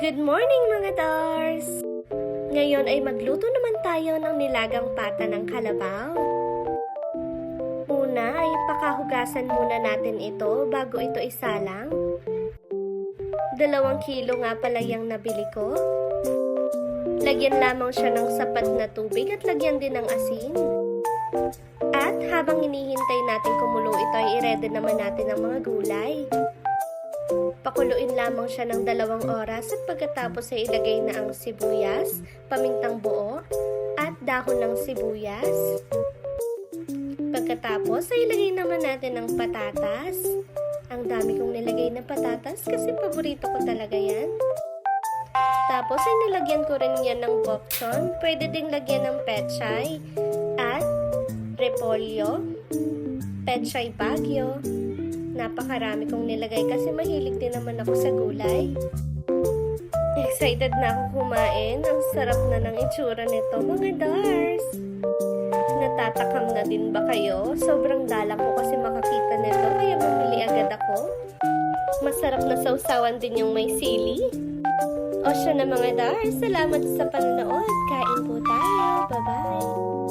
Good morning mga Dars! Ngayon ay magluto naman tayo ng nilagang pata ng kalabaw. Una ay pakahugasan muna natin ito bago ito isalang. 2 kilo nga pala yung nabili ko. Lagyan lamang siya ng sapat na tubig at lagyan din ng asin. At habang hinihintay natin kumulo ito ay i-ready naman natin ang mga gulay. Pakuluin lamang siya ng 2 oras at pagkatapos ay ilagay na ang sibuyas, pamintang buo, at dahon ng sibuyas. Pagkatapos ay ilagay naman natin ang patatas. Ang dami kong nilagay na patatas kasi paborito ko talaga yan. Tapos ay nilagyan ko rin yan ng bok choy. Pwede ding lagyan ng pechay at repolyo, pechay bagyo. Napakarami kong nilagay kasi mahilig din naman ako sa gulay. Excited na ako kumain. Ang sarap na ng itsura nito, mga Dars. Natatakam na din ba kayo? Sobrang dala ko kasi makakita nito kaya bumili agad ako. Masarap na sausawan din yung may sili. O siya na mga Dars, salamat sa panonood. Kain po tayo. Bye-bye!